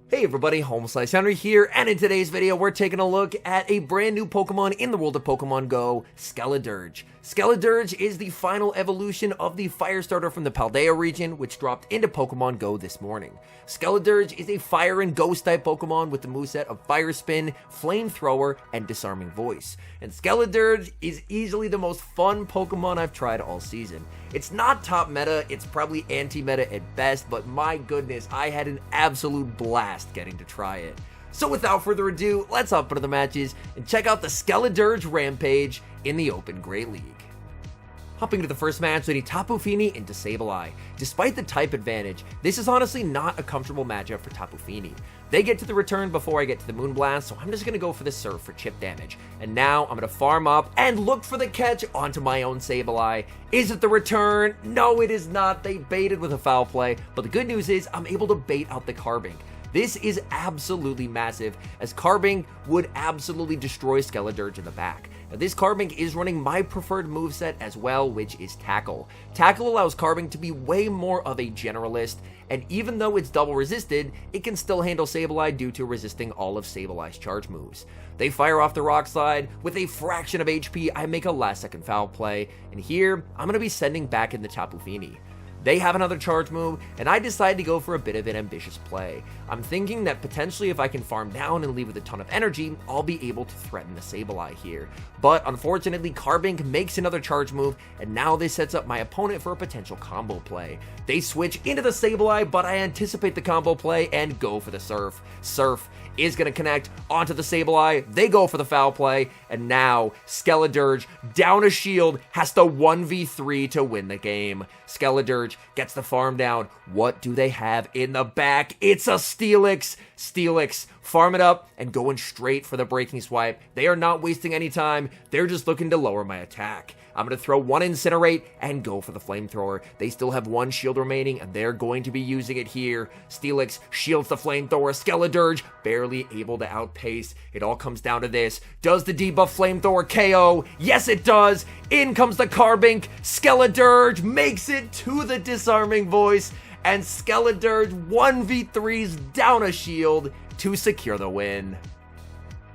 Hey everybody, HomeSliceHenry here, and in today's video we're taking a look at a brand new Pokemon in the world of Pokemon Go, Skeledirge. Skeledirge is the final evolution of the fire starter from the Paldea region, which dropped into Pokemon Go this morning. Skeledirge is a fire and ghost type Pokemon with the moveset of Fire Spin, Flamethrower, and Disarming Voice. And Skeledirge is easily the most fun Pokemon I've tried all season. It's not top meta, it's probably anti-meta at best, but my goodness, I had an absolute blast getting to try it. So without further ado, let's hop into the matches and check out the Skeledirge Rampage in the Open Great League. Hopping to the first match, we need Tapu Fini into Sableye. Despite the type advantage, this is honestly not a comfortable matchup for Tapu Fini. They get to the return before I get to the Moonblast, so I'm just going to go for the Surf for chip damage. And now I'm going to farm up and look for the catch onto my own Sableye. Is it the return? No, it is not. They baited with a foul play, but the good news is I'm able to bait out the Carbink. This is absolutely massive, as Carbink would absolutely destroy Skeledirge in the back. Now, this Carbink is running my preferred moveset as well, which is Tackle. Tackle allows Carbink to be way more of a generalist, and even though it's double resisted, it can still handle Sableye due to resisting all of Sableye's charge moves. They fire off the Rock Slide. With a fraction of HP, I make a last second foul play, and here, I'm going to be sending back in the Tapu Fini. They have another charge move, and I decide to go for a bit of an ambitious play. I'm thinking that potentially if I can farm down and leave with a ton of energy, I'll be able to threaten the Sableye here. But unfortunately, Carbink makes another charge move, and now this sets up my opponent for a potential combo play. They switch into the Sableye, but I anticipate the combo play and go for the Surf. Surf is going to connect onto the Sableye. They go for the foul play, and now Skeledirge, down a shield, has to 1v3 to win the game. Skeledirge gets the farm down. What do they have in the back? It's a Steelix. Steelix, farm it up and going straight for the Breaking Swipe. They are not wasting any time. They're just looking to lower my attack. I'm going to throw one Incinerate and go for the Flamethrower. They still have one shield remaining, and they're going to be using it here. Steelix shields the Flamethrower. Skeledirge barely able to outpace. It all comes down to this. Does the debuff Flamethrower KO? Yes, it does. In comes the Carbink. Skeledirge makes it to the Disarming Voice, and Skeledirge 1v3s down a shield to secure the win.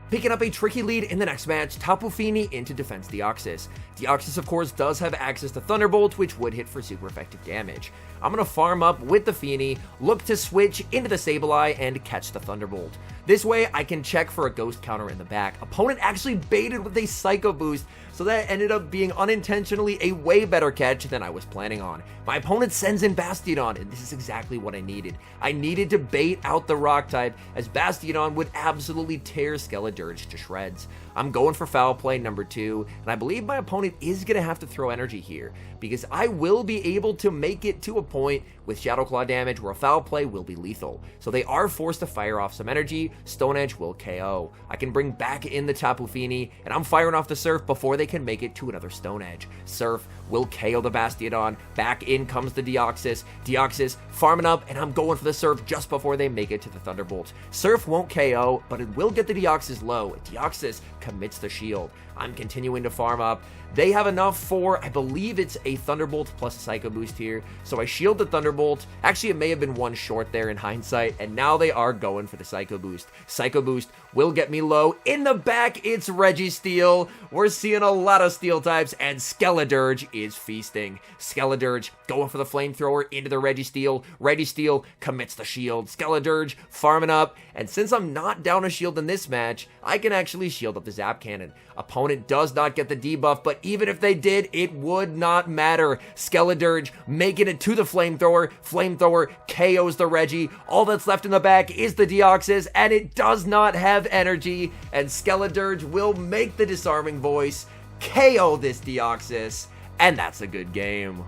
Picking up a tricky lead in the next match, Tapu Fini into Defense Deoxys. Deoxys, of course, does have access to Thunderbolt, which would hit for super effective damage. I'm going to farm up with the Fini, look to switch into the Sableye, and catch the Thunderbolt. This way, I can check for a Ghost counter in the back. Opponent actually baited with a Psycho Boost, so that ended up being unintentionally a way better catch than I was planning on. My opponent sends in Bastiodon, and this is exactly what I needed. I needed to bait out the Rock type, as Bastiodon would absolutely tear Skeledirge to shreds. I'm going for foul play number 2, and I believe my opponent is going to have to throw energy here, because I will be able to make it to a point with Shadow Claw damage where a foul play will be lethal. So they are forced to fire off some energy. Stone Edge will KO. I can bring back in the Tapu Fini, and I'm firing off the Surf before they can make it to another Stone Edge. Surf will KO the Bastiodon. Back in comes the Deoxys. Deoxys farming up, and I'm going for the Surf just before they make it to the Thunderbolt. Surf won't KO, but it will get the Deoxys low. Deoxys commits the shield. I'm continuing to farm up. They have enough for, I believe it's a Thunderbolt plus a Psycho Boost here, so I shield the Thunderbolt. Actually, it may have been one short there in hindsight, and now they are going for the Psycho Boost. Psycho Boost will get me low. In the back, it's Registeel. We're seeing a lot of Steel types, and Skeledirge is feasting. Skeledirge going for the Flamethrower into the Registeel. Registeel commits the shield. Skeledirge farming up, and since I'm not down a shield in this match, I can actually shield up the Zap Cannon. Opponent does not get the debuff, but even if they did, it would not matter. Skeledirge making it to the Flamethrower. Flamethrower KOs the Regi. All that's left in the back is the Deoxys, and it does not have energy, and Skeledirge will make the Disarming Voice, KO this Deoxys, and that's a good game.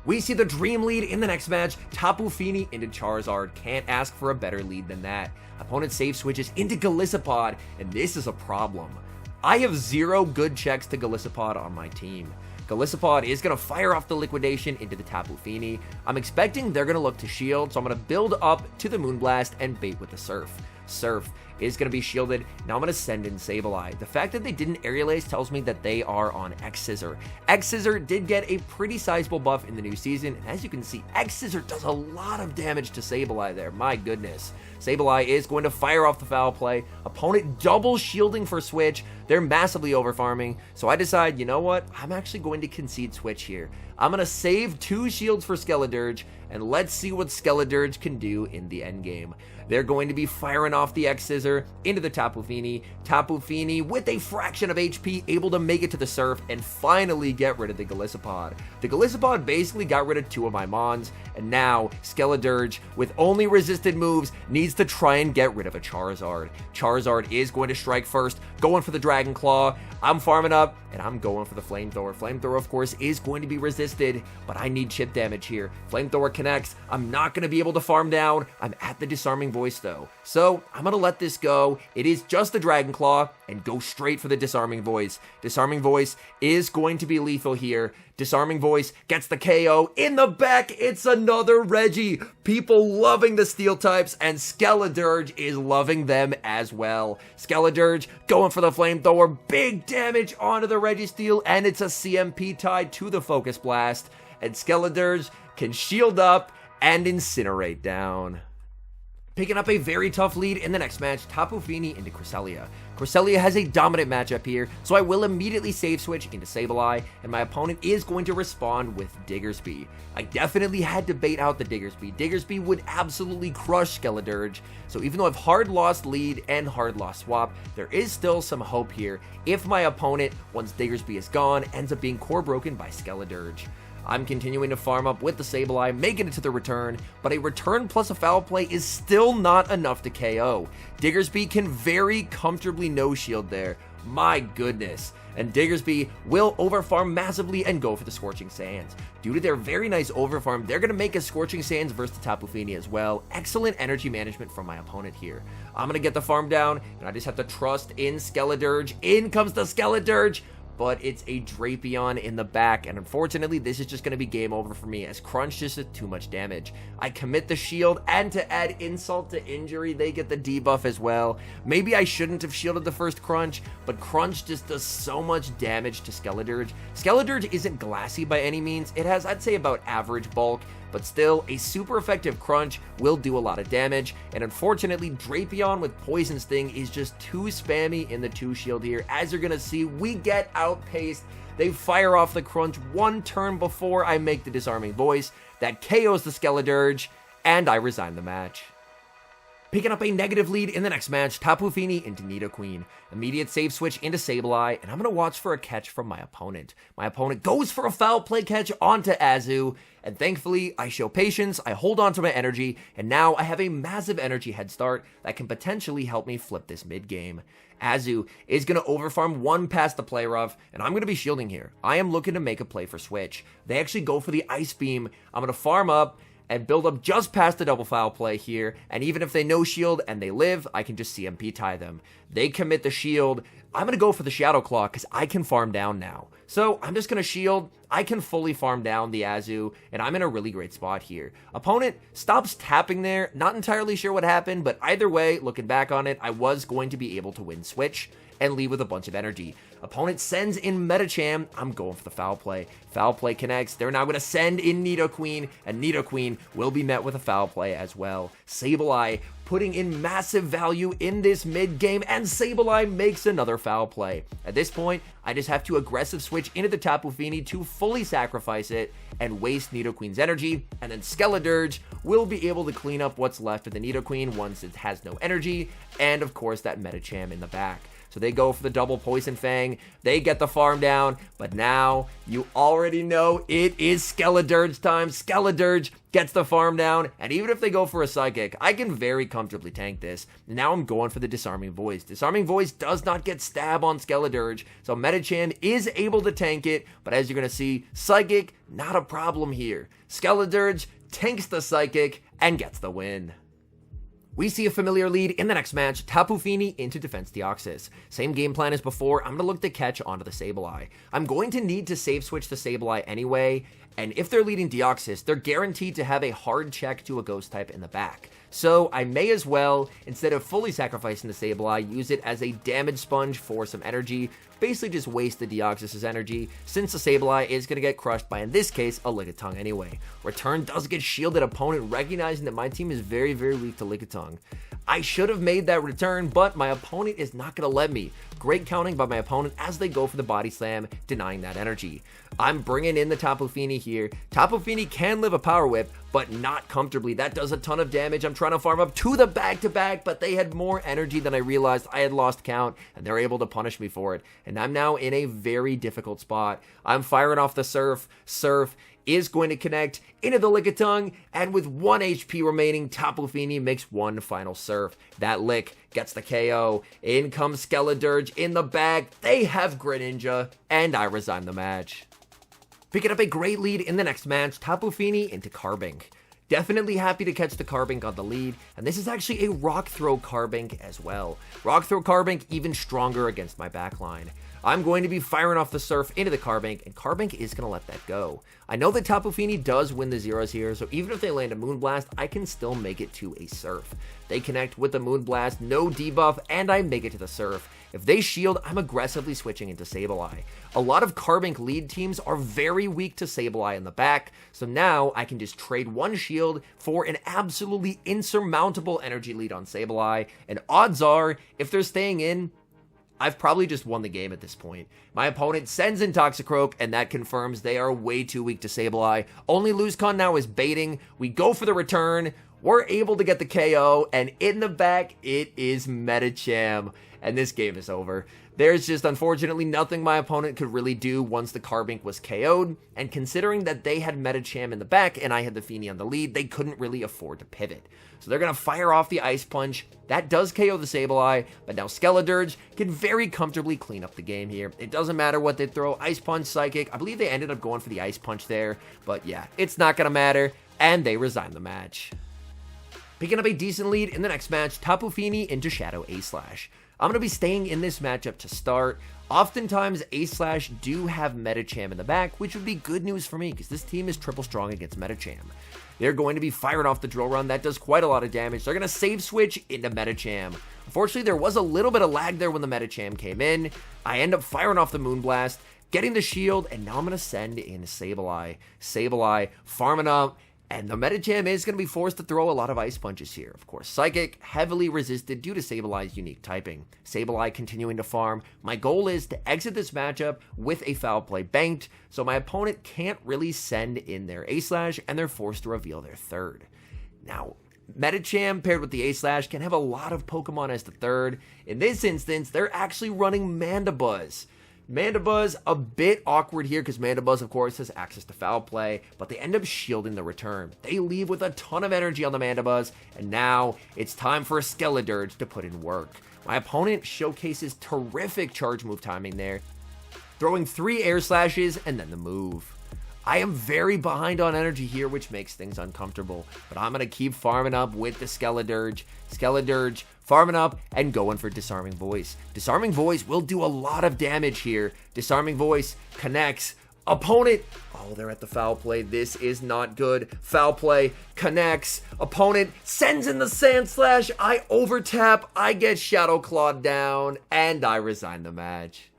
We see the dream lead in the next match, Tapu Fini into Charizard. Can't ask for a better lead than that. Opponent save switches into Golisopod, and this is a problem. I have 0 good checks to Golisopod on my team. Golisopod is going to fire off the Liquidation into the Tapu Fini. I'm expecting they're going to look to shield, so I'm going to build up to the Moonblast and bait with the Surf. Surf is going to be shielded. Now I'm going to send in Sableye. The fact that they didn't Aerial Ace tells me that they are on X-Scissor. X-Scissor did get a pretty sizable buff in the new season, and as you can see, X-Scissor does a lot of damage to Sableye there. My goodness. Sableye is going to fire off the foul play. Opponent double shielding for switch. They're massively over farming, so I decide, you know what? I'm actually going to concede switch here. I'm going to save 2 shields for Skeledirge, and let's see what Skeledirge can do in the endgame. They're going to be firing off the X-Scissor into the Tapu Fini. Tapu Fini, with a fraction of HP, able to make it to the Surf and finally get rid of the Golisopod. The Golisopod basically got rid of 2 of my Mons, and now Skeledirge, with only resisted moves, needs to try and get rid of a Charizard. Charizard is going to strike first, going for the Dragon Claw. I'm farming up, and I'm going for the Flamethrower. Flamethrower, of course, is going to be resisted, but I need chip damage here. Flamethrower connects. I'm not going to be able to farm down. I'm at the Disarming Voice, though. So, I'm going to let this go. It is just the Dragon Claw, and go straight for the Disarming Voice. Disarming Voice is going to be lethal here. Disarming Voice gets the KO in the back. It's another Reggie. People loving the Steel types, and Skeledirge is loving them as well. Skeledirge going for the Flamethrower. Big damage onto the Registeel, and it's a CMP tied to the Focus Blast. And Skeledirge can shield up and incinerate down. Picking up a very tough lead in the next match, Tapu Fini into Cresselia. Cresselia has a dominant matchup here, so I will immediately save switch into Sableye, and my opponent is going to respond with Diggersby. I definitely had to bait out the Diggersby. Diggersby would absolutely crush Skeledirge, so even though I've hard lost lead and hard lost swap, there is still some hope here if my opponent, once Diggersby is gone, ends up being core broken by Skeledirge. I'm continuing to farm up with the Sableye, making it to the return, but a return plus a foul play is still not enough to KO. Diggersby can very comfortably no-shield there. My goodness. And Diggersby will overfarm massively and go for the Scorching Sands. Due to their very nice overfarm, they're going to make a Scorching Sands versus the Tapu Fini as well. Excellent energy management from my opponent here. I'm going to get the farm down, and I just have to trust in Skeledirge. In comes the Skeledirge! But it's a Drapion in the back, and unfortunately this is just going to be game over for me as Crunch just did too much damage. I commit the shield, and to add insult to injury, they get the debuff as well. Maybe I shouldn't have shielded the first Crunch, but Crunch just does so much damage to Skeledirge. Skeledirge isn't glassy by any means. It has, I'd say, about average bulk, but still, a super effective Crunch will do a lot of damage, and unfortunately, Drapion with Poison Sting is just too spammy in the 2-shield here. As you're gonna see, we get outpaced. They fire off the Crunch 1 turn before I make the Disarming Voice. That KOs the Skeledirge, and I resign the match. Picking up a negative lead in the next match, Tapu Fini into Nidoqueen. Immediate save switch into Sableye, and I'm going to watch for a catch from my opponent. My opponent goes for a foul play catch onto Azu, and thankfully, I show patience, I hold on to my energy, and now I have a massive energy head start that can potentially help me flip this mid-game. Azu is going to overfarm 1 past the play rough, and I'm going to be shielding here. I am looking to make a play for switch. They actually go for the Ice Beam. I'm going to farm up and build up just past the double foul play here, and even if they no shield and they live, I can just CMP tie them. They commit the shield. I'm going to go for the Shadow Claw because I can farm down now. So I'm just going to shield. I can fully farm down the Azu, and I'm in a really great spot here. Opponent stops tapping there. Not entirely sure what happened, but either way, looking back on it, I was going to be able to win switch and leave with a bunch of energy. Opponent sends in Medicham. I'm going for the foul play. Foul play connects. They're now going to send in Nidoqueen, and Nidoqueen will be met with a foul play as well. Sableye putting in massive value in this mid game, and Sableye makes another foul play. At this point, I just have to aggressive switch into the Tapu Fini to fully sacrifice it and waste Nidoqueen's energy, and then Skeledirge will be able to clean up what's left of the Nidoqueen once it has no energy, and of course that Medicham in the back. So they go for the double Poison Fang. They get the farm down, but now you already know it is Skeledirge time. Skeledirge gets the farm down, and even if they go for a Psychic, I can very comfortably tank this. Now I'm going for the Disarming Voice. Disarming Voice does not get stab on Skeledirge, so Medicham is able to tank it, but as you're going to see, Psychic, not a problem here. Skeledirge tanks the Psychic and gets the win. We see a familiar lead in the next match, Tapu Fini into Defense Deoxys. Same game plan as before, I'm going to look to catch onto the Sableye. I'm going to need to save switch the Sableye anyway, and if they're leading Deoxys, they're guaranteed to have a hard check to a Ghost type in the back. So I may as well, instead of fully sacrificing the Sableye, use it as a damage sponge for some energy. Basically just waste the Deoxys' energy, since the Sableye is going to get crushed by, in this case, a Lickitung anyway. Return does get shielded, opponent recognizing that my team is very, very weak to Lickitung. I should have made that return, but my opponent is not going to let me. Great counting by my opponent as they go for the body slam, denying that energy. I'm bringing in the Tapu Fini here. Tapu Fini can live a Power Whip, but not comfortably. That does a ton of damage. I'm trying to farm up to the back-to-back, but they had more energy than I realized. I had lost count, and they're able to punish me for it. And I'm now in a very difficult spot. I'm firing off the Surf. Surf is going to connect into the Lickitung, and with 1 HP remaining, Tapu Fini makes one final Surf. That Lick gets the KO. In comes Skeledirge in the bag. They have Greninja, and I resign the match. Picking up a great lead in the next match, Tapu Fini into Carbink. Definitely happy to catch the Carbink on the lead, and this is actually a Rock Throw Carbink as well. Rock Throw Carbink even stronger against my backline. I'm going to be firing off the Surf into the Carbink, and Carbink is going to let that go. I know that Tapu Fini does win the zeros here, so even if they land a Moonblast, I can still make it to a Surf. They connect with the Moonblast, no debuff, and I make it to the Surf. If they shield, I'm aggressively switching into Sableye. A lot of Carbink lead teams are very weak to Sableye in the back, so now I can just trade one shield for an absolutely insurmountable energy lead on Sableye, and odds are, if they're staying in, I've probably just won the game at this point. My opponent sends in Toxicroak, and that confirms they are way too weak to Sableye. Only LoseCon now is baiting. We go for the return. We're able to get the KO, and in the back, it is Medicham. And this game is over. There's just unfortunately nothing my opponent could really do once the Carbink was KO'd, and considering that they had Medicham in the back and I had the Fini on the lead, they couldn't really afford to pivot. So they're going to fire off the Ice Punch. That does KO the Sableye, but now Skeledirge can very comfortably clean up the game here. It doesn't matter what they throw, Ice Punch, Psychic. I believe they ended up going for the Ice Punch there, but yeah, it's not going to matter, and they resign the match. Picking up a decent lead in the next match, Tapu Fini into Shadow Aslash. I'm going to be staying in this matchup to start. Oftentimes, Aslash do have Medicham in the back, which would be good news for me because this team is triple strong against Medicham. They're going to be firing off the Drill Run. That does quite a lot of damage. They're going to save switch into Medicham. Unfortunately, there was a little bit of lag there when the Medicham came in. I end up firing off the Moonblast, getting the shield, and now I'm going to send in Sableye. Sableye farming up. And the Medicham is going to be forced to throw a lot of Ice Punches here. Of course, Psychic, heavily resisted due to Sableye's unique typing. Sableye continuing to farm. My goal is to exit this matchup with a Foul Play banked, so my opponent can't really send in their Aslash, and they're forced to reveal their third. Now, Medicham paired with the Aslash can have a lot of Pokemon as the third. In this instance, they're actually running Mandibuzz. Mandibuzz, a bit awkward here because Mandibuzz, of course, has access to Foul Play, but they end up shielding the return. They leave with a ton of energy on the Mandibuzz, and now it's time for a Skeledirge to put in work. My opponent showcases terrific charge move timing there, throwing 3 Air Slashes and then the move. I am very behind on energy here, which makes things uncomfortable, but I'm going to keep farming up with the Skeledirge. Skeledirge farming up and going for Disarming Voice. Disarming Voice will do a lot of damage here. Disarming Voice connects. Opponent, oh, they're at the Foul Play. This is not good. Foul Play connects. Opponent sends in the Sand Slash. I overtap. I get Shadow Clawed down, and I resign the match.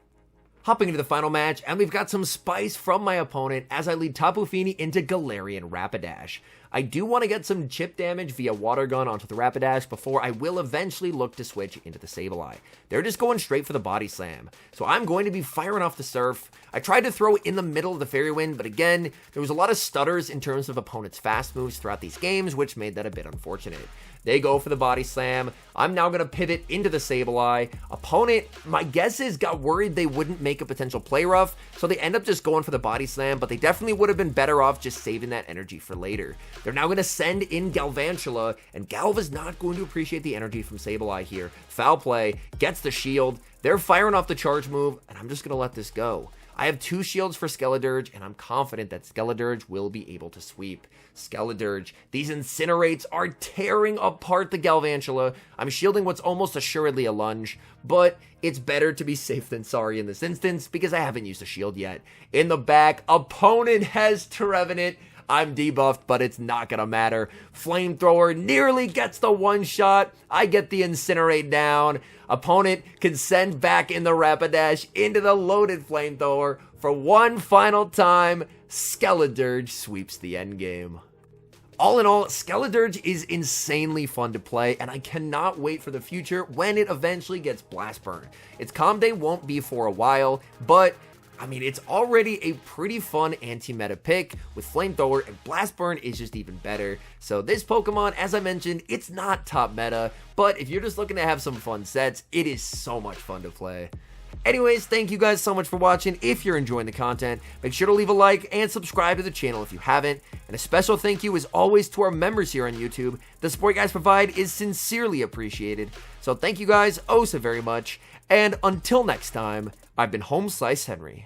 Hopping into the final match, and we've got some spice from my opponent as I lead Tapu Fini into Galarian Rapidash. I do want to get some chip damage via Water Gun onto the Rapidash before I will eventually look to switch into the Sableye. They're just going straight for the Body Slam, so I'm going to be firing off the Surf. I tried to throw in the middle of the Fairy Wind, but again, there was a lot of stutters in terms of opponents' fast moves throughout these games, which made that a bit unfortunate. They go for the Body Slam. I'm now going to pivot into the Sableye. Opponent, my guess is, got worried they wouldn't make a potential Play Rough, so they end up just going for the Body Slam, but they definitely would have been better off just saving that energy for later. They're now going to send in Galvantula, and Galv is not going to appreciate the energy from Sableye here. Foul Play, gets the shield. They're firing off the charge move, and I'm just going to let this go. I have 2 shields for Skeledirge, and I'm confident that Skeledirge will be able to sweep. Skeledirge, these Incinerates are tearing apart the Galvantula. I'm shielding what's almost assuredly a lunge, but it's better to be safe than sorry in this instance because I haven't used a shield yet. In the back, opponent has Trevenant. I'm debuffed, but it's not gonna matter. Flamethrower nearly gets the one shot. I get the Incinerate down. Opponent can send back in the Rapidash into the loaded Flamethrower for one final time. Skeledirge sweeps the endgame. All in all, Skeledirge is insanely fun to play, and I cannot wait for the future when it eventually gets Blast Burn. Its Calm Day won't be for a while, but I mean, it's already a pretty fun anti-meta pick with Flamethrower, and Blast Burn is just even better. So this Pokemon, as I mentioned, it's not top meta, but if you're just looking to have some fun sets, it is so much fun to play. Anyways, thank you guys so much for watching. If you're enjoying the content, make sure to leave a like and subscribe to the channel if you haven't. And a special thank you as always to our members here on YouTube. The support you guys provide is sincerely appreciated. So thank you guys oh so very much. And until next time, I've been HomeSliceHenry.